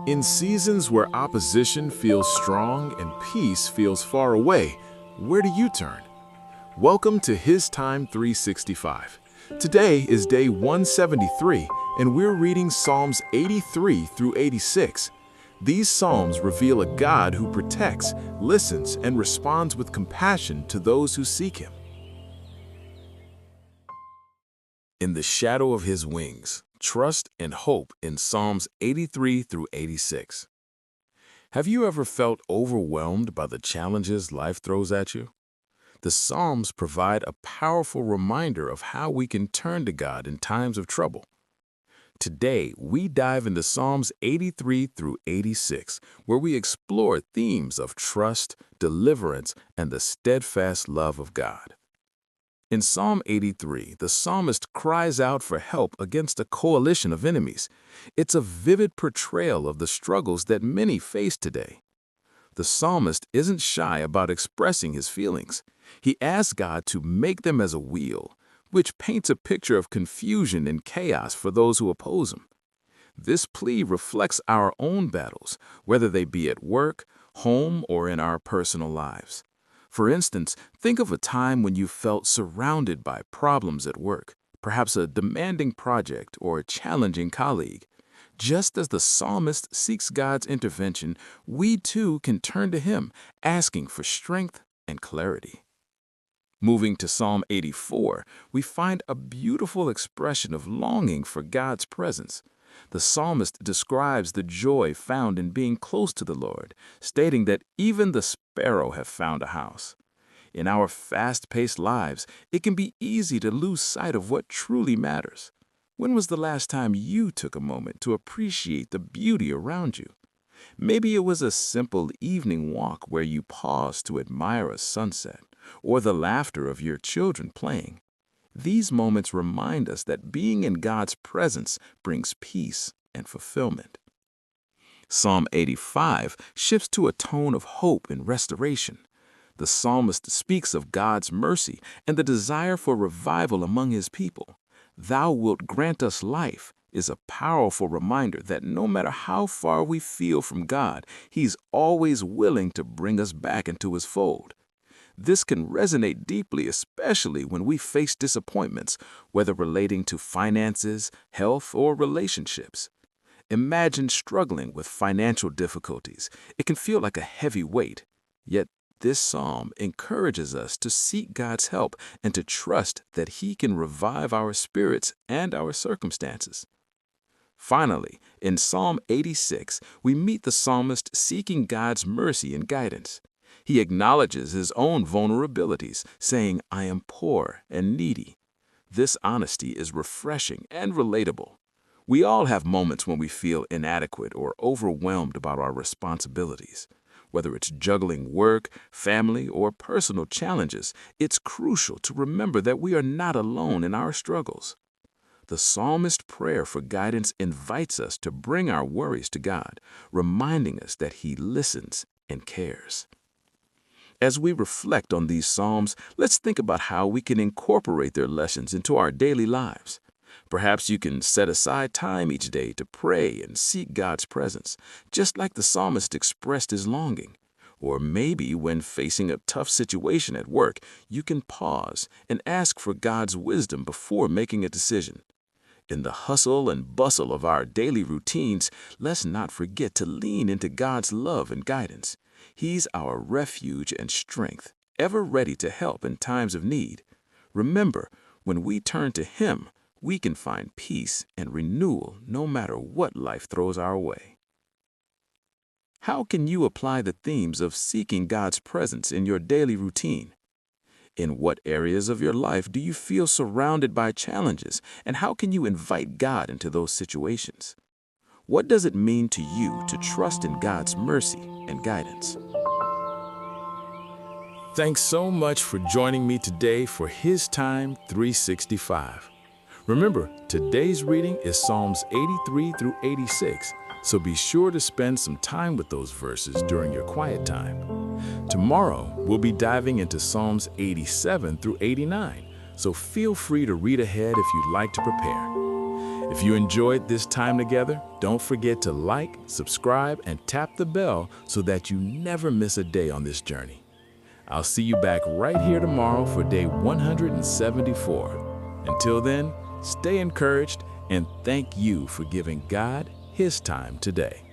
In seasons where opposition feels strong and peace feels far away, where do you turn? Welcome to HisTime365. Today is day 173, and we're reading Psalms 83 through 86. These psalms reveal a God who protects, listens, and responds with compassion to those who seek Him. In the shadow of His wings, trust and hope in Psalms 83 through 86. Have you ever felt overwhelmed by the challenges life throws at you? The Psalms provide a powerful reminder of how we can turn to God in times of trouble. Today, we dive into Psalms 83 through 86, where we explore themes of trust, deliverance, and the steadfast love of God. In Psalm 83, the psalmist cries out for help against a coalition of enemies. It's a vivid portrayal of the struggles that many face today. The psalmist isn't shy about expressing his feelings. He asks God to make them as a wheel, which paints a picture of confusion and chaos for those who oppose him. This plea reflects our own battles, whether they be at work, home, or in our personal lives. For instance, think of a time when you felt surrounded by problems at work, perhaps a demanding project or a challenging colleague. Just as the psalmist seeks God's intervention, we too can turn to Him, asking for strength and clarity. Moving to Psalm 84, we find a beautiful expression of longing for God's presence. The psalmist describes the joy found in being close to the Lord, stating that even the sparrow have found a house. In our fast-paced lives, it can be easy to lose sight of what truly matters. When was the last time you took a moment to appreciate the beauty around you? Maybe it was a simple evening walk where you paused to admire a sunset, or the laughter of your children playing. These moments remind us that being in God's presence brings peace and fulfillment. Psalm 85 shifts to a tone of hope and restoration. The psalmist speaks of God's mercy and the desire for revival among His people. "Thou wilt grant us life" is a powerful reminder that no matter how far we feel from God, He's always willing to bring us back into His fold. This can resonate deeply, especially when we face disappointments, whether relating to finances, health, or relationships. Imagine struggling with financial difficulties. It can feel like a heavy weight. Yet this psalm encourages us to seek God's help and to trust that He can revive our spirits and our circumstances. Finally, in Psalm 86, we meet the psalmist seeking God's mercy and guidance. He acknowledges his own vulnerabilities, saying, "I am poor and needy." This honesty is refreshing and relatable. We all have moments when we feel inadequate or overwhelmed about our responsibilities. Whether it's juggling work, family, or personal challenges, it's crucial to remember that we are not alone in our struggles. The psalmist's prayer for guidance invites us to bring our worries to God, reminding us that He listens and cares. As we reflect on these psalms, let's think about how we can incorporate their lessons into our daily lives. Perhaps you can set aside time each day to pray and seek God's presence, just like the psalmist expressed his longing. Or maybe when facing a tough situation at work, you can pause and ask for God's wisdom before making a decision. In the hustle and bustle of our daily routines, let's not forget to lean into God's love and guidance. He's our refuge and strength, ever ready to help in times of need. Remember, when we turn to Him, we can find peace and renewal no matter what life throws our way. How can you apply the themes of seeking God's presence in your daily routine? In what areas of your life do you feel surrounded by challenges, and how can you invite God into those situations? What does it mean to you to trust in God's mercy and guidance? Thanks so much for joining me today for HisTime365. Remember, today's reading is Psalms 83 through 86, so be sure to spend some time with those verses during your quiet time. Tomorrow, we'll be diving into Psalms 87 through 89, so feel free to read ahead if you'd like to prepare. If you enjoyed this time together, don't forget to like, subscribe, and tap the bell so that you never miss a day on this journey. I'll see you back right here tomorrow for day 174. Until then, stay encouraged and thank you for giving God His time today.